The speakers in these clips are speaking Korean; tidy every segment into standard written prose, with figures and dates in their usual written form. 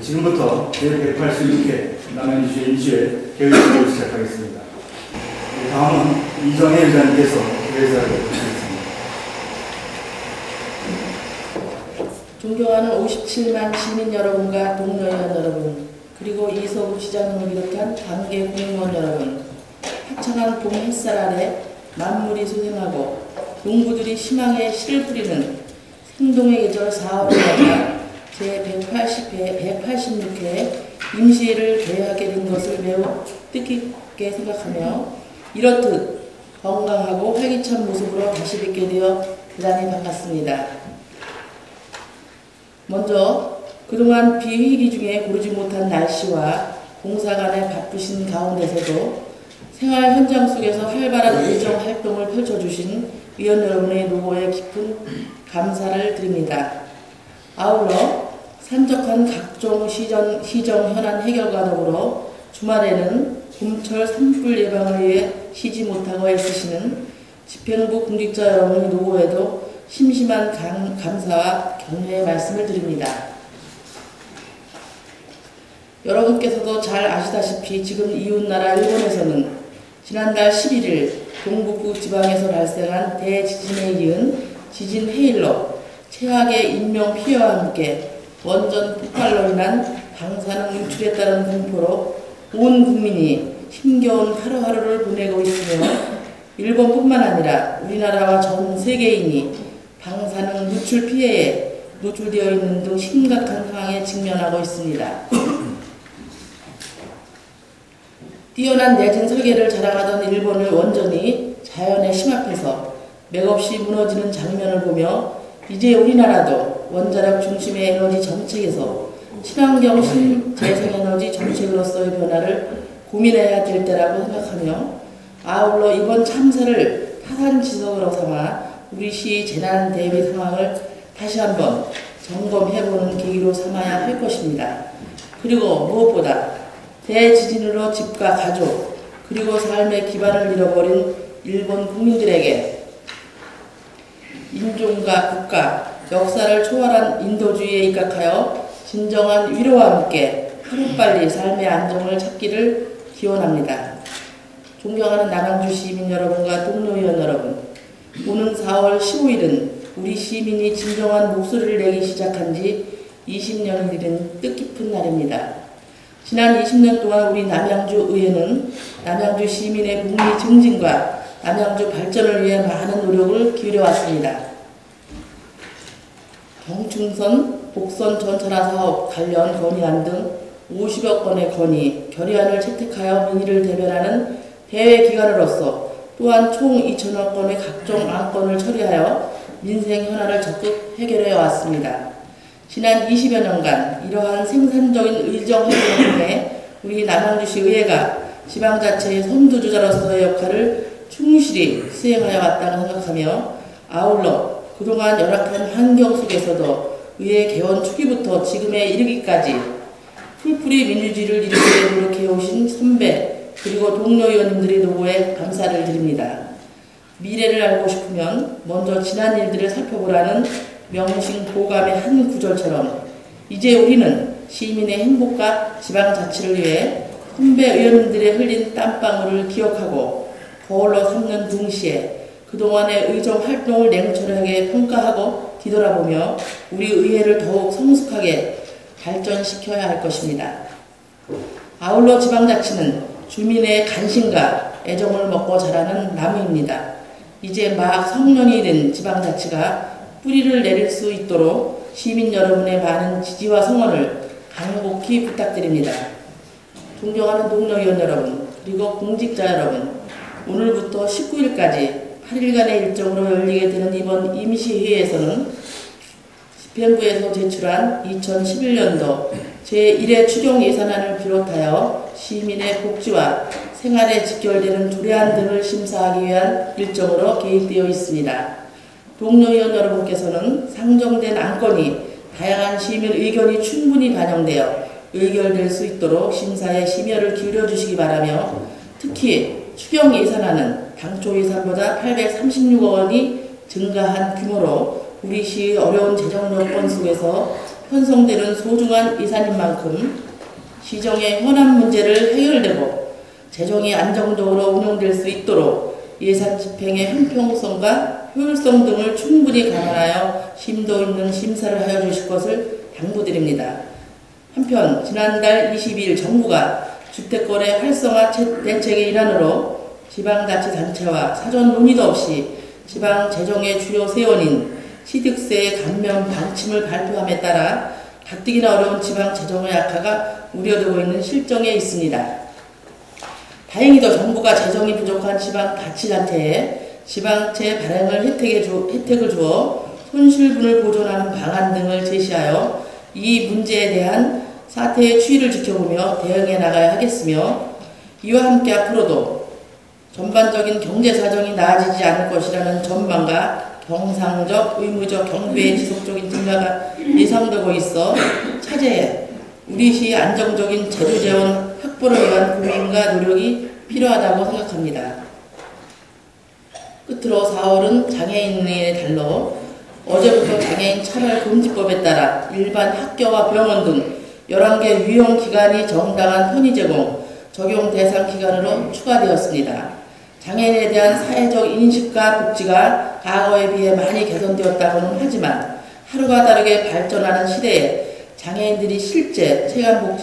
지금부터 제186회 남양주시의 임시회 개회식을 시작하겠습니다. 다음은 이정혜 의장님께서 개회사를 하겠습니다. 존경하는 57만 시민 여러분과 동료회원 여러분, 그리고 이서구 시장님을 비롯한 관계 공무원 여러분, 화창한 봄 햇살 아래 만물이 소생하고 농부들이 희망의 씨를 뿌리는 생동의 계절 4월을 맞아 제180회, 186회 임시회를 개회하게 된 것을 매우 뜻깊게 생각하며 이렇듯 건강하고 활기찬 모습으로 다시 뵙게 되어 대단히 반갑습니다. 먼저 그동안 비위기 중에 고르지 못한 날씨와 공사간의 바쁘신 가운데서도 생활 현장 속에서 활발한 의정 활동을 펼쳐주신 위원 여러분의 노고에 깊은 감사를 드립니다. 아울러 산적한 각종 시정 현안 해결과 더불어 주말에는 봄철 산불 예방을 위해 쉬지 못하고 애쓰시는 집행부 공직자 여러분의 노고에도 심심한 감사와 격려의 말씀을 드립니다. 여러분께서도 잘 아시다시피 지금 이웃나라 일본에서는 지난달 11일 동북부 지방에서 발생한 대지진에 이은 지진 해일로 최악의 인명 피해와 함께 원전 폭발로 인한 방사능 유출에 따른 공포로 온 국민이 힘겨운 하루하루를 보내고 있으며 일본뿐만 아니라 우리나라와 전 세계인이 방사능 누출 피해에 노출되어 있는 등 심각한 상황에 직면하고 있습니다. 뛰어난 내진 설계를 자랑하던 일본의 원전이 자연의 심합해서 맥없이 무너지는 장면을 보며 이제 우리나라도 원자력 중심의 에너지 정책에서 친환경 신재생에너지 정책으로서의 변화를 고민해야 될 때라고 생각하며 아울러 이번 참사를 타산지석으로 삼아 우리 시 재난 대비 상황을 다시 한번 점검해보는 계기로 삼아야 할 것입니다. 그리고 무엇보다 대지진으로 집과 가족 그리고 삶의 기반을 잃어버린 일본 국민들에게 인종과 국가, 역사를 초월한 인도주의에 입각하여 진정한 위로와 함께 하루빨리 삶의 안정을 찾기를 기원합니다. 존경하는 남양주 시민 여러분과 동료위원 여러분, 오는 4월 15일은 우리 시민이 진정한 목소리를 내기 시작한 지 20년이 이른 뜻깊은 날입니다. 지난 20년 동안 우리 남양주 의회는 남양주 시민의 복리 증진과 남양주 발전을 위해 많은 노력을 기울여왔습니다. 경충선, 복선 전철화 사업 관련 건의안 등 50여 건의 건의, 결의안을 채택하여 민의를 대변하는 대외기관으로서 또한 총 2,000여 건의 각종 안건을 처리하여 민생 현안을 적극 해결해 왔습니다. 지난 20여 년간 이러한 생산적인 의정 활동을 통해 우리 남양주시 의회가 지방자치의 선두주자로서의 역할을 충실히 수행하여 왔다고 생각하며 아울러 그동안 열악한 환경 속에서도 의회 개원 초기부터 지금에 이르기까지 풀뿌리 민주주의를 이루게 노력해오신 선배 그리고 동료 의원님들의 노고에 감사를 드립니다. 미래를 알고 싶으면 먼저 지난 일들을 살펴보라는 명심 보감의 한 구절처럼 이제 우리는 시민의 행복과 지방자치를 위해 선배 의원님들의 흘린 땀방울을 기억하고 거울로 삼는 동시에 그동안의 의정 활동을 냉철하게 평가하고 뒤돌아보며 우리 의회를 더욱 성숙하게 발전시켜야 할 것입니다. 아울러 지방자치는 주민의 관심과 애정을 먹고 자라는 나무입니다. 이제 막 성년이 된 지방자치가 뿌리를 내릴 수 있도록 시민 여러분의 많은 지지와 성원을 간곡히 부탁드립니다. 존경하는 동료위원 여러분, 그리고 공직자 여러분, 오늘부터 19일까지 8일간의 일정으로 열리게 되는 이번 임시회에서는 집행부에서 제출한 2011년도 제1회 추경 예산안을 비롯하여 시민의 복지와 생활에 직결되는 조례안 등을 심사하기 위한 일정으로 개입되어 있습니다. 동료위원 여러분께서는 상정된 안건이 다양한 시민 의견이 충분히 반영되어 의결될 수 있도록 심사에 심혈을 기울여 주시기 바라며 특히 추경 예산안은 당초 예산보다 836억 원이 증가한 규모로 우리 시의 어려운 재정 여건 속에서 편성되는 소중한 예산인 만큼 시정의 현안 문제를 해결되고 재정이 안정적으로 운영될 수 있도록 예산 집행의 형평성과 효율성 등을 충분히 감안하여 심도 있는 심사를 하여 주실 것을 당부드립니다. 한편 지난달 22일 정부가 주택거래 활성화 대책의 일환으로 지방자치단체와 사전 논의도 없이 지방재정의 주요 세원인 취득세 감면 방침을 발표함에 따라 가뜩이나 어려운 지방재정의 악화가 우려되고 있는 실정에 있습니다. 다행히도 정부가 재정이 부족한 지방자치단체에 지방채 발행을 혜택을 주어 손실분을 보존하는 방안 등을 제시하여 이 문제에 대한 사태의 추이를 지켜보며 대응해 나가야 하겠으며, 이와 함께 앞으로도 전반적인 경제사정이 나아지지 않을 것이라는 전망과 경상적, 의무적 경비의 지속적인 증가가 예상되고 있어 차제에 우리시 안정적인 재조재원 확보를 위한 고민과 노력이 필요하다고 생각합니다. 끝으로 4월은 장애인의 달로 어제부터 장애인 차별금지법에 따라 일반 학교와 병원 등 11개 유형기관이 정당한 편의 제공, 적용 대상 기관으로 추가되었습니다. 장애인에 대한 사회적 인식과 복지가 과거에 비해 많이 개선되었다고는 하지만 하루가 다르게 발전하는 시대에 장애인들이 실제 체감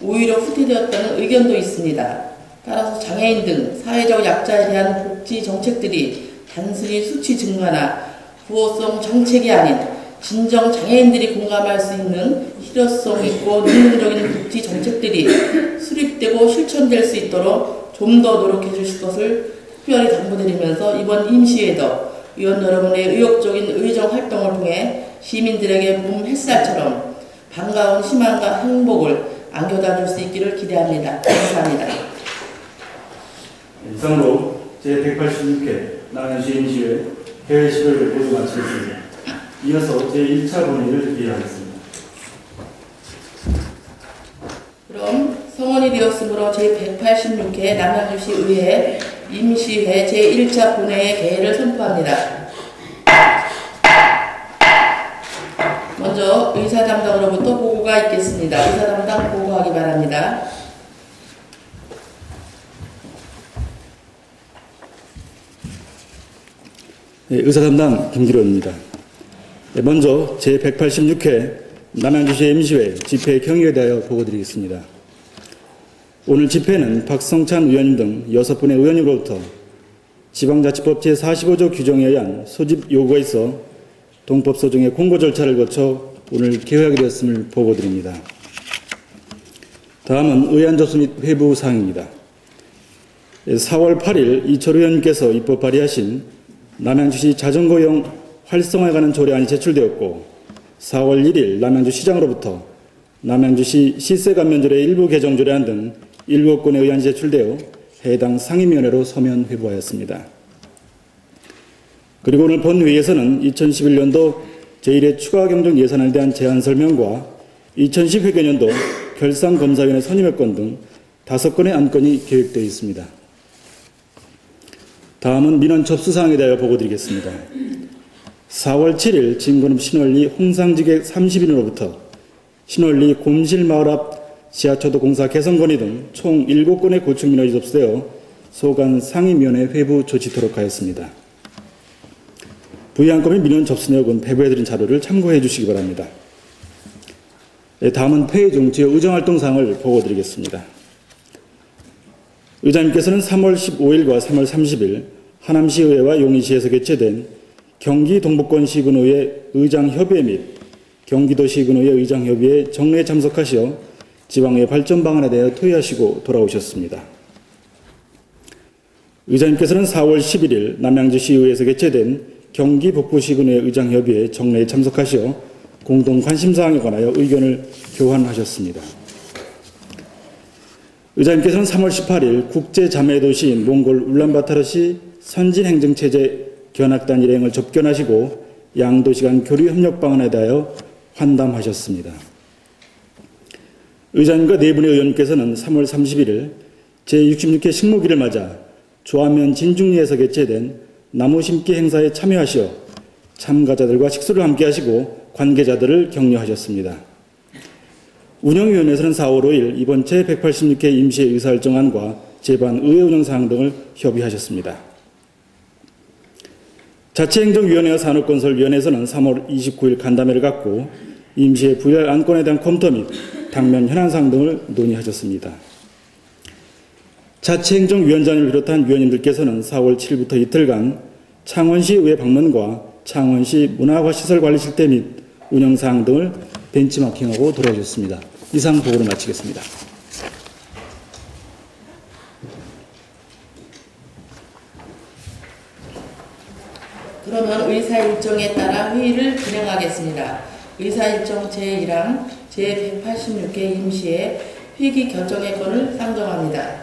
오히려 후퇴되었다는 의견도 있습니다. 따라서 장애인 등 사회적 약자에 대한 복지 정책들이 단순히 수치 증가나 구호성 정책이 아닌 진정 장애인들이 공감할 수 있는 실효성 있고 능동적인 복지 정책들이 수립되고 실천될 수 있도록 좀 더 노력해 주실 것을 특별히 당부드리면서 이번 임시회도 의원 여러분의 의욕적인 의정 활동을 통해 시민들에게 봄 햇살처럼 반가운 희망과 행복을 안겨다 줄 수 있기를 기대합니다. 감사합니다. 이상으로 제186회 남양주시 임시회 개회 10회를 모두 마치겠습니다. 이어서 제1차 본회의를 기회하겠습니다. 그럼 성원이 되었으므로 제186회 남양주시 의회 임시회 제1차 본회의 개회를 선포합니다. 먼저 의사 담당으로부터 보고가 있겠습니다. 의사 담당 보고하기 바랍니다. 네, 의사 담당 김기로입니다. 네, 먼저 제186회 남양주시 임시회 집회 경위에 대하여 보고드리겠습니다. 오늘 집회는 박성찬 의원님 등 6분의 의원님으로부터 지방자치법 제45조 규정에 의한 소집 요구가 있어 동법 소정의 공고 절차를 거쳐 오늘 개회하게 되었음을 보고드립니다. 다음은 의안 접수 및 회부 사항입니다. 4월 8일 이철 의원님께서 입법 발의하신 남양주시 자전거용 활성화에 관한 조례안이 제출되었고, 4월 1일 남양주시장으로부터 남양주시 시세 감면조례 일부 개정 조례안 등 7건의 의안이 제출되어 해당 상임위원회로 서면 회부하였습니다. 그리고 오늘 본회의에서는 2011년도 제1회 추가 경정 예산에 대한 제안 설명과 2010 회계년도 결산검사위원회 선임의건 등 5건의 안건이 계획되어 있습니다. 다음은 민원 접수 사항에 대하여 보고드리겠습니다. 4월 7일 진구읍 신월리 홍상지객 30인으로부터 신월리 곰실마을 앞 지하초도 공사 개선 건의 등 총 7건의 고충 민원이 접수되어 소관 상임위원회 회부 조치토록 하였습니다. 부의한 건의 민원 접수 내역은 배부해드린 자료를 참고해 주시기 바랍니다. 다음은 폐회 중 주요 의정활동 사항을 보고드리겠습니다. 의장님께서는 3월 15일과 3월 30일 하남시의회와 용인시에서 개최된 경기동북권시군의회 의장협의회 및 경기도시군의회 의장협의회 정례에 참석하시어 지방의 발전 방안에 대해 토의하시고 돌아오셨습니다. 의장님께서는 4월 11일 남양주시의회에서 개최된 경기북부시군의회 의장협의회 정례에 참석하시어 공동 관심사항에 관하여 의견을 교환하셨습니다. 의장님께서는 3월 18일 국제자매도시인 몽골 울란바타르시 선진행정체제 견학단 일행을 접견하시고 양도시 간 교류 협력 방안에 대하여 환담하셨습니다. 의장님과 4분의 의원님께서는 3월 31일 제66회 식목일을 맞아 조화면 진중리에서 개최된 나무 심기 행사에 참여하시어 참가자들과 식수를 함께 하시고 관계자들을 격려하셨습니다. 운영위원회에서는 4월 5일 이번 제186회 임시회 의사일정안과 제반 의회 운영사항 등을 협의하셨습니다. 자치행정위원회와 산업건설위원회에서는 3월 29일 간담회를 갖고 임시회 VR 안건에 대한 검토 및 당면 현안사항 등을 논의하셨습니다. 자치행정위원장을 비롯한 위원님들께서는 4월 7일부터 이틀간 창원시 의회 방문과 창원시 문화시설관리실대 및 운영사항 등을 벤치마킹하고 돌아오셨습니다. 이상 보고를 마치겠습니다. 그러면 의사일정에 따라 회의를 진행하겠습니다. 의사일정 제1항 제186개 임시회 회기 결정의 건을 상정합니다.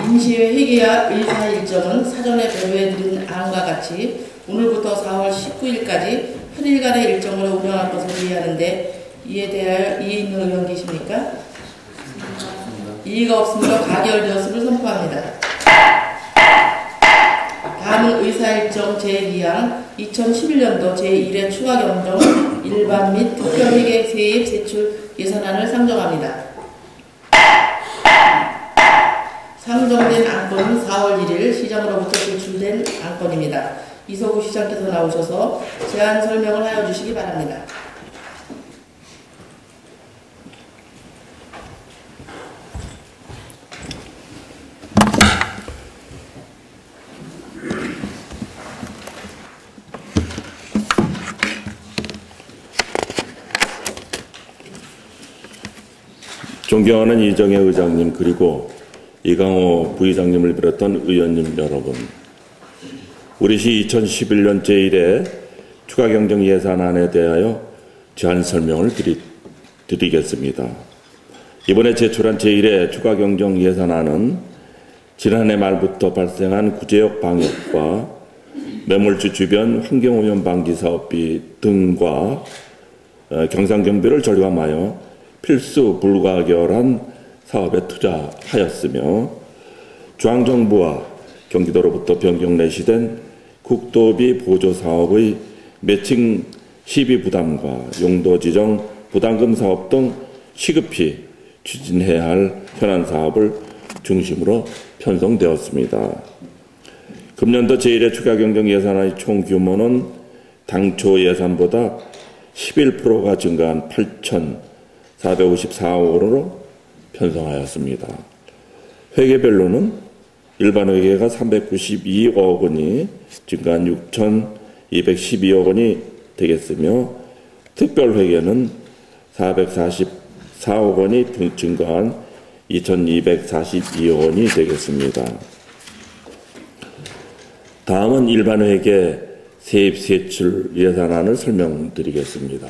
임시회 회기와 의사일정은 사전에 배부해드린 안과 같이 오늘부터 4월 19일까지 8일간의 일정으로 운영할 것을 예의하는데 이에 대하여 이의 있는 의원 계십니까? 이의가 없으므로 가결되었음을 선포합니다. 다음은 의사일정 제2항 2011년도 제1회 추가경정 일반 및 특별회계 세입 세출 예산안을 상정합니다. 상정된 안건은 4월 1일 시장으로부터 제출된 안건입니다. 이서구 시장께서 나오셔서 제안 설명을 하여 주시기 바랍니다. 존경하는 이정혜 의장님 그리고 이강호 부의장님을 비롯한 의원님 여러분, 우리 시 2011년 제1회 추가경정 예산안에 대하여 제안 설명을 드리겠습니다. 이번에 제출한 제1회 추가경정 예산안은 지난해 말부터 발생한 구제역 방역과 매몰주 주변 환경오염 방지 사업비 등과 경상경비를 절감하여 필수 불가결한 사업에 투자하였으며 중앙정부와 경기도로부터 변경 내시된 국도비 보조 사업의 매칭 시비 부담과 용도 지정 부담금 사업 등 시급히 추진해야 할 현안 사업을 중심으로 편성되었습니다. 금년도 제1회 추가경정 예산안의 총 규모는 당초 예산보다 11%가 증가한 8,454억 원으로 편성하였습니다. 회계별로는 일반 회계가 392억 원이 증가한 6,212억 원이 되겠으며 특별 회계는 444억 원이 증가한 2,242억 원이 되겠습니다. 다음은 일반 회계 세입 세출 예산안을 설명드리겠습니다.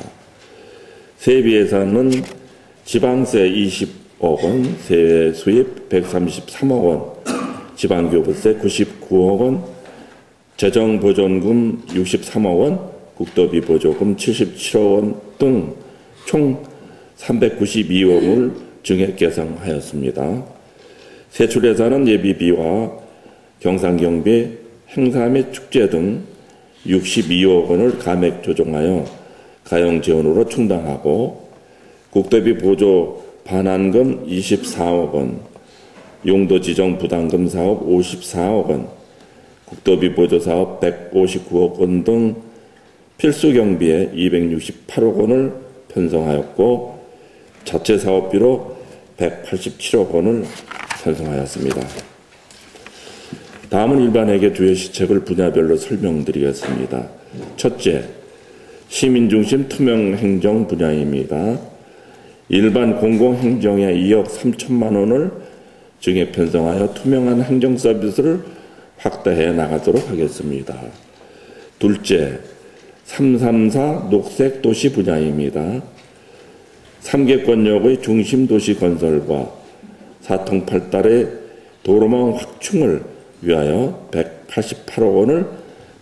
세입 예산은 지방세 20억 원, 세외 수입 133억 원, 지방교부세 99억 원, 재정보존금 63억 원, 국도비 보조금 77억 원 등 총 392억 원을 증액 계상하였습니다. 세출 예산은 예비비와 경상경비, 행사 및 축제 등 62억 원을 감액 조정하여 가용 지원으로 충당하고 국도비 보조 반환금 24억 원, 용도 지정 부담금 사업 54억 원, 국도비 보조 사업 159억 원 등 필수 경비에 268억 원을 편성하였고 자체 사업비로 187억 원을 편성하였습니다. 다음은 일반회계 주요 시책을 분야별로 설명드리겠습니다. 첫째, 시민중심 투명행정 분야입니다. 일반 공공행정에 2억 3천만 원을 증액 편성하여 투명한 행정 서비스를 확대해 나가도록 하겠습니다. 둘째, 334 녹색도시 분야입니다. 3개권역의 중심도시 건설과 사통팔달의 도로망 확충을 위하여 188억 원을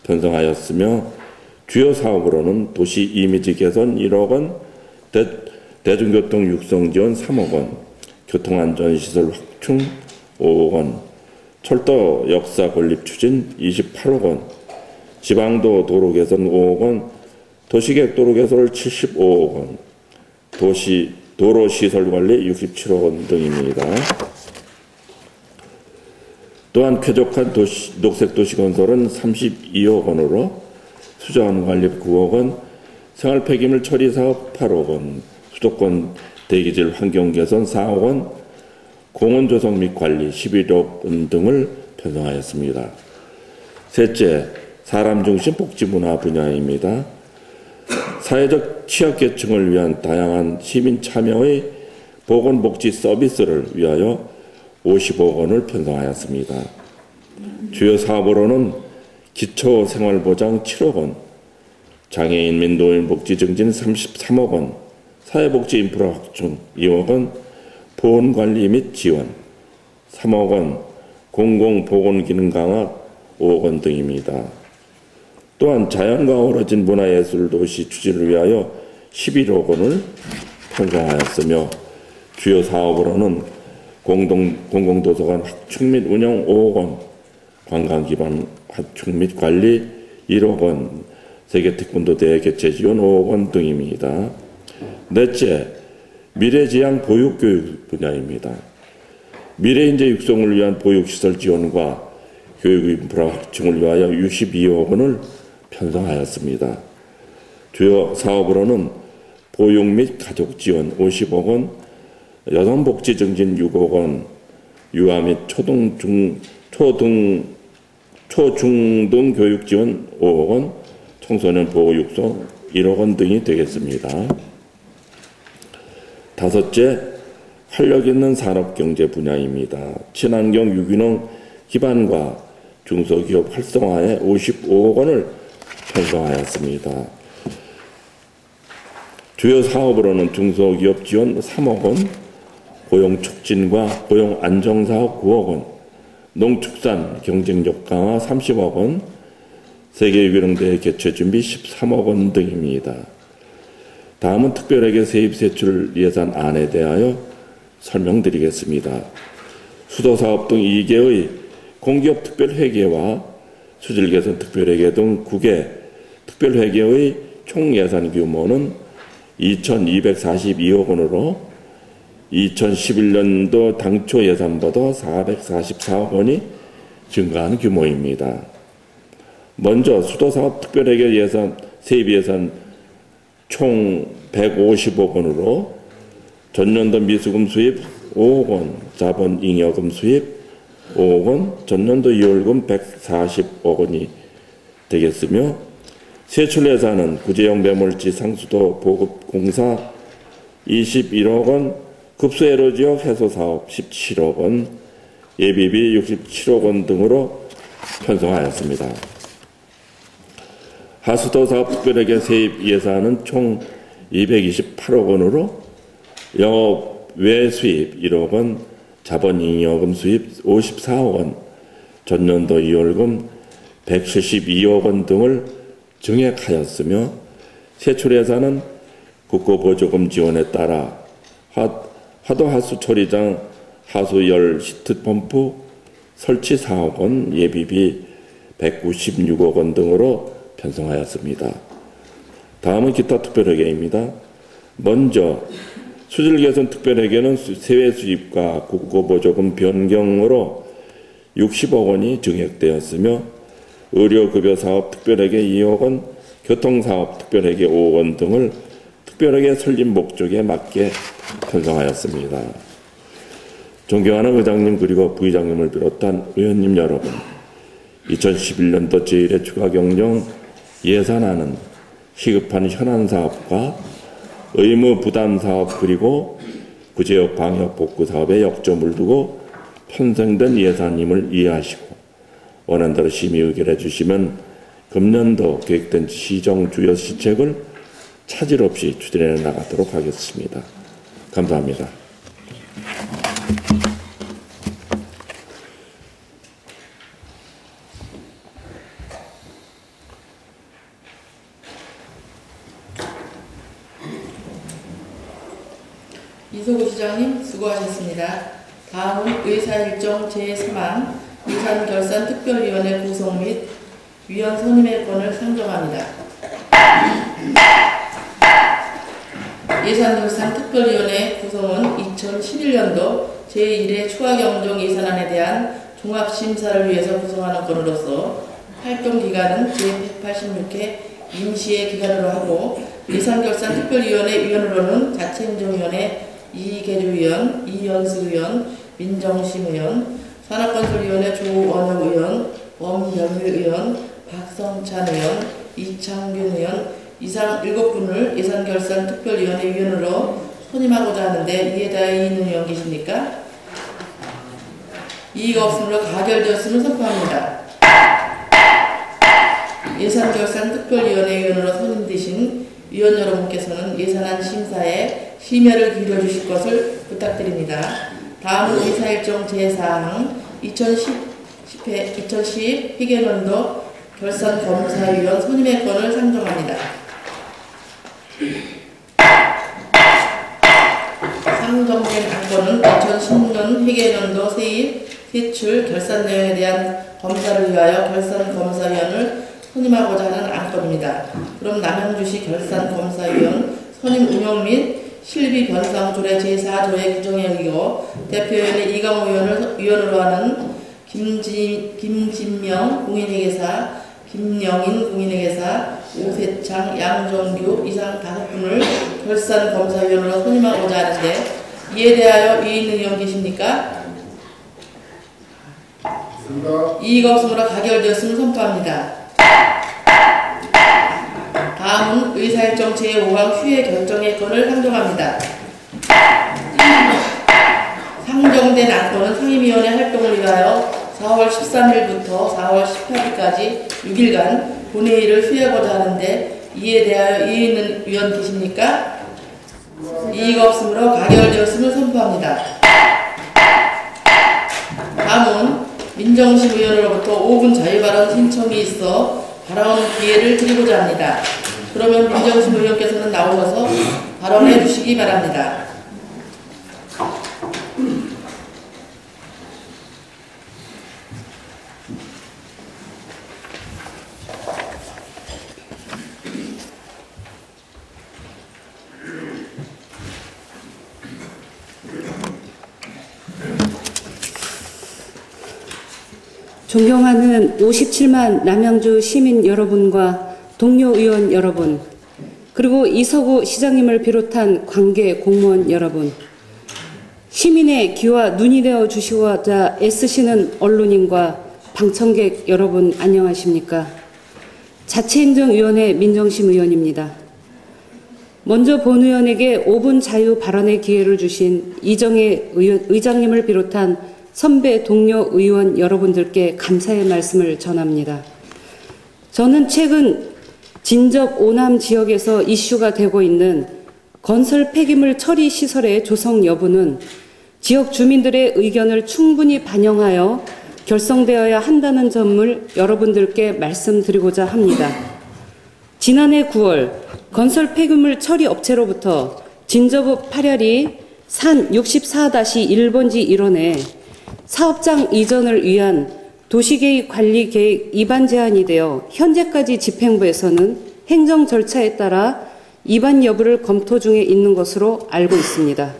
편성하였으며 주요 사업으로는 도시 이미지 개선 1억 원, 대중교통 육성 지원 3억 원, 교통안전시설 확충 5억 원, 철도 역사 건립 추진 28억 원, 지방도 도로 개선 5억 원, 도시계획 도로 개선을 75억 원, 도로 시설 관리 67억 원 등입니다. 또한 쾌적한 녹색 도시 건설은 32억 원으로 수자원 관리 9억 원, 생활 폐기물 처리 사업 8억 원, 수도권 대기질 환경 개선 4억 원, 공원 조성 및 관리 11억 원 등을 편성하였습니다. 셋째, 사람 중심 복지 문화 분야입니다. 사회적 취약계층을 위한 다양한 시민 참여의 보건복지 서비스를 위하여 50억 원을 편성하였습니다. 주요 사업으로는 기초생활보장 7억 원, 장애인 및 노인 복지 증진 33억 원, 사회복지 인프라 확충 2억 원, 보건관리 및 지원 3억 원, 공공보건기능 강화 5억 원 등입니다. 또한 자연과 어우러진 문화예술도시 추진을 위하여 11억 원을 편성하였으며 주요 사업으로는 공공도서관 확충 및 운영 5억 원, 관광기반 확충 및 관리 1억 원, 세계태권도대회 개최 지원 5억 원 등입니다. 넷째, 미래지향 보육교육 분야입니다. 미래인재 육성을 위한 보육시설 지원과 교육인프라 확충을 위하여 62억 원을 편성하였습니다. 주요 사업으로는 보육 및 가족 지원 50억 원, 여성복지 증진 6억 원, 유아 및 초중등 교육 지원 5억 원, 청소년 보호 육성 1억 원 등이 되겠습니다. 다섯째, 활력 있는 산업경제 분야입니다. 친환경 유기농 기반과 중소기업 활성화에 55억 원을 편성하였습니다. 주요 사업으로는 중소기업 지원 3억 원, 고용 촉진과 고용 안정사업 9억 원, 농축산 경쟁력 강화 30억 원, 세계유기농대회 개최 준비 13억 원 등입니다. 다음은 특별회계 세입세출 예산안에 대하여 설명드리겠습니다. 수도사업 등 2개의 공기업 특별회계와 수질개선 특별회계 등 9개 특별회계의 총 예산 규모는 2,242억 원으로 2011년도 당초 예산보다 444억 원이 증가한 규모입니다. 먼저 수도사업 특별회계 예산, 세입예산 총 150억 원으로 전년도 미수금 수입 5억 원, 자본잉여금 수입 5억 원, 전년도 이월금 140억 원이 되겠으며 세출 예산은 구제형 매몰지 상수도 보급공사 21억 원, 급수에너지역 해소사업 17억 원, 예비비 67억 원 등으로 편성하였습니다. 하수도 사업 특별회계 세입 예산은 총 228억 원으로 영업 외 수입 1억 원, 자본잉여금 수입 54억 원, 전년도 이월금 172억 원 등을 증액하였으며 세출 예산은 국고보조금 지원에 따라 화도하수 처리장 하수열 시트펌프 설치 4억 원, 예비비 196억 원 등으로 편성하였습니다. 다음은 기타 특별회계입니다. 먼저 수질개선 특별회계는 세외 수입과 국고보조금 변경으로 60억 원이 증액되었으며 의료급여사업 특별회계 2억 원, 교통사업 특별회계 5억 원 등을 특별회계 설립 목적에 맞게 편성하였습니다. 존경하는 의장님 그리고 부의장님을 비롯한 의원님 여러분, 2011년도 제1회 추가경정 예산안은 시급한 현안사업과 의무부담사업 그리고 구제역 방역복구사업에 역점을 두고 편성된 예산임을 이해하시고 원한대로 심의 의결해 주시면 금년도 계획된 시정 주요 시책을 차질 없이 추진해 나가도록 하겠습니다. 감사합니다. 이소구 시장님 수고하셨습니다. 다음은 의사일정 제3항 예산결산특별위원회 구성 및 위원 선임의 건을 상정합니다. 예산결산특별위원회 구성은 2011년도 제1회 추가경정 예산안에 대한 종합심사를 위해서 구성하는 건으로서 활동기간은 제186회 임시의 기간으로 하고 예산결산특별위원회 위원으로는 자체행정위원회 이계주위원, 이연수위원, 민정심의원, 산업건설위원회 조원혁 의원, 원병일 의원, 박성찬 의원, 이창균 의원 이상 7분을 예산결산특별위원회 위원으로 선임하고자 하는데 이에 대하여 이의 있는 의원 계십니까? 이의가 없으므로 가결되었음을 선포합니다. 예산결산특별위원회 위원으로 선임되신 위원 여러분께서는 예산안 심사에 심혈을 기울여 주실 것을 부탁드립니다. 다음은 의사일정 제4항 2010 회계연도 결산검사위원 선임의 건을 상정합니다. 상정된 안건은 2010년 회계연도 세입, 세출, 결산 내용에 대한 검사를 위하여 결산검사위원을 선임하고자 하는 안건입니다. 그럼 남양주시 결산검사위원 선임 운영 및 실비 변상 조례 제4조의 규정에 의거 대표위원회 이강호 의원을 위원으로 하는 김진명 공인회계사, 김영인 공인회계사, 오세창, 양정규 이상 5분을 결산검사위원으로 선임하고자 하는데 이에 대하여 이의 있는 의원 계십니까? 이의가 없으므로 가결되었음을 선포합니다. 다음은 의사일정 제5항 휴회 결정의 건을 상정합니다. 상정된 안건은 상임위원회 활동을 위하여 4월 13일부터 4월 18일까지 6일간 본회의를 휴회하고자 하는데 이에 대하여 이의 있는 위원 계십니까? 이의가 없으므로 가결되었음을 선포합니다. 다음은 민정심 의원으로부터 5분 자유발언 신청이 있어 발언 기회를 드리고자 합니다. 그러면 민정심 의원께서는 나오셔서 발언해 주시기 바랍니다. 존경하는 57만 남양주 시민 여러분과 동료 의원 여러분, 그리고 이서구 시장님을 비롯한 관계 공무원 여러분, 시민의 귀와 눈이 되어 주시고자 애쓰시는 언론인과 방청객 여러분 안녕하십니까? 자치행정위원회 민정심 의원입니다. 먼저 본 의원에게 5분 자유 발언의 기회를 주신 이정혜 의장님을 비롯한 선배 동료 의원 여러분들께 감사의 말씀을 전합니다. 저는 최근 진접 오남 지역에서 이슈가 되고 있는 건설 폐기물 처리 시설의 조성 여부는 지역 주민들의 의견을 충분히 반영하여 결성되어야 한다는 점을 여러분들께 말씀드리고자 합니다. 지난해 9월 건설 폐기물 처리 업체로부터 진저읍 파렬이 산 64-1번지 1원에 사업장 이전을 위한 도시계획 관리 계획 입안 제한이 되어 현재까지 집행부에서는 행정 절차에 따라 입안 여부를 검토 중에 있는 것으로 알고 있습니다.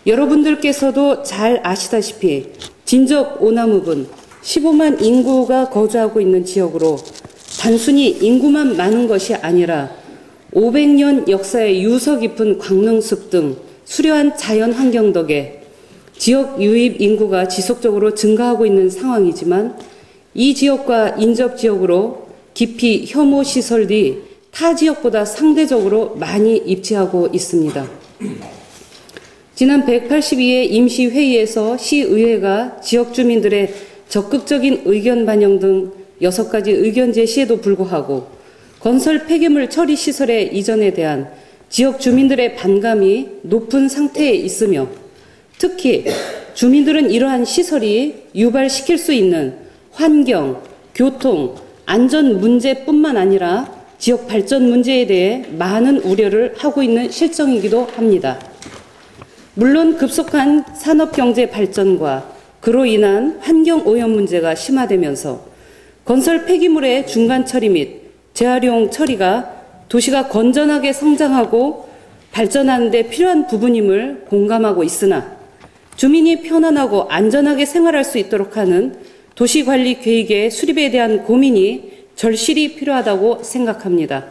여러분들께서도 잘 아시다시피 진접 오남읍은 15만 인구가 거주하고 있는 지역으로 단순히 인구만 많은 것이 아니라 500년 역사의 유서 깊은 광릉숲 등 수려한 자연 환경 덕에 지역 유입 인구가 지속적으로 증가하고 있는 상황이지만 이 지역과 인접 지역으로 기피 혐오 시설이 타 지역보다 상대적으로 많이 입지하고 있습니다. 지난 182회 임시회의에서 시의회가 지역 주민들의 적극적인 의견 반영 등 6가지 의견 제시에도 불구하고 건설 폐기물 처리 시설의 이전에 대한 지역 주민들의 반감이 높은 상태에 있으며 특히 주민들은 이러한 시설이 유발시킬 수 있는 환경, 교통, 안전 문제뿐만 아니라 지역 발전 문제에 대해 많은 우려를 하고 있는 실정이기도 합니다. 물론 급속한 산업경제 발전과 그로 인한 환경오염 문제가 심화되면서 건설 폐기물의 중간 처리 및 재활용 처리가 도시가 건전하게 성장하고 발전하는 데 필요한 부분임을 공감하고 있으나 주민이 편안하고 안전하게 생활할 수 있도록 하는 도시관리 계획의 수립에 대한 고민이 절실히 필요하다고 생각합니다.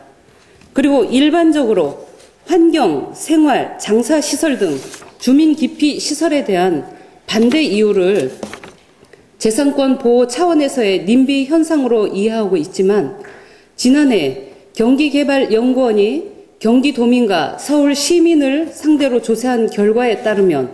그리고 일반적으로 환경, 생활, 장사시설 등 주민 기피 시설에 대한 반대 이유를 재산권 보호 차원에서의 님비 현상으로 이해하고 있지만 지난해 경기개발연구원이 경기도민과 서울 시민을 상대로 조사한 결과에 따르면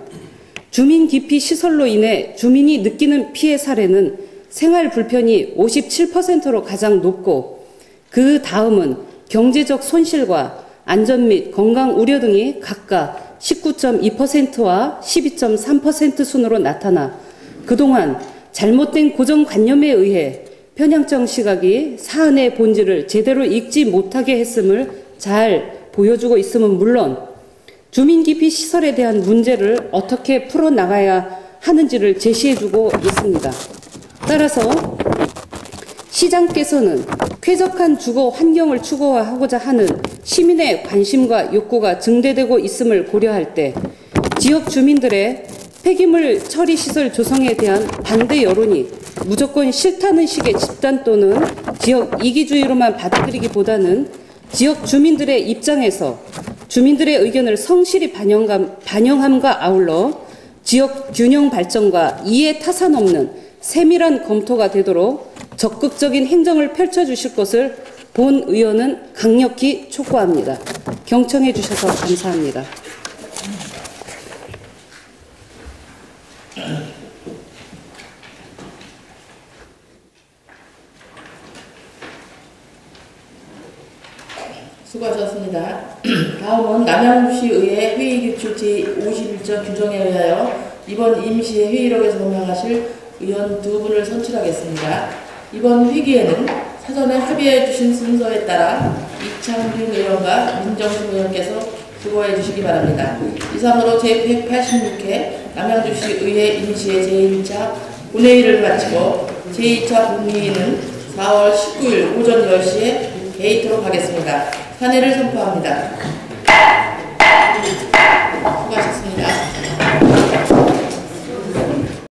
주민 기피 시설로 인해 주민이 느끼는 피해 사례는 생활 불편이 57%로 가장 높고 그 다음은 경제적 손실과 안전 및 건강 우려 등이 각각 19.2%와 12.3% 순으로 나타나 그동안 잘못된 고정관념에 의해 편향적 시각이 사안의 본질을 제대로 읽지 못하게 했음을 잘 보여주고 있음은 물론 주민기피 시설에 대한 문제를 어떻게 풀어나가야 하는지를 제시해주고 있습니다. 따라서 시장께서는 쾌적한 주거 환경을 추구하고자 하는 시민의 관심과 욕구가 증대되고 있음을 고려할 때 지역 주민들의 폐기물 처리 시설 조성에 대한 반대 여론이 무조건 싫다는 식의 집단 또는 지역 이기주의로만 받아들이기보다는 지역 주민들의 입장에서 주민들의 의견을 성실히 반영함과 아울러 지역 균형 발전과 이해 타산 없는 세밀한 검토가 되도록 적극적인 행정을 펼쳐주실 것을 본 의원은 강력히 촉구합니다. 경청해 주셔서 감사합니다. 수고하셨습니다. 다음은 남양주시의회 회의규칙 제51조 규정에 의하여 이번 임시회 회의록에서 임명하실 의원 2분을 선출하겠습니다. 이번 회기에는 사전에 합의해 주신 순서에 따라 이창빈 의원과 민정수 의원께서 수고해 주시기 바랍니다. 이상으로 제186회 남양주시의회 임시회 제1차 본회의를 마치고 제2차 본회의는 4월 19일 오전 10시에 개의토록 하겠습니다. 산회를 선포합니다. 수고하셨습니다.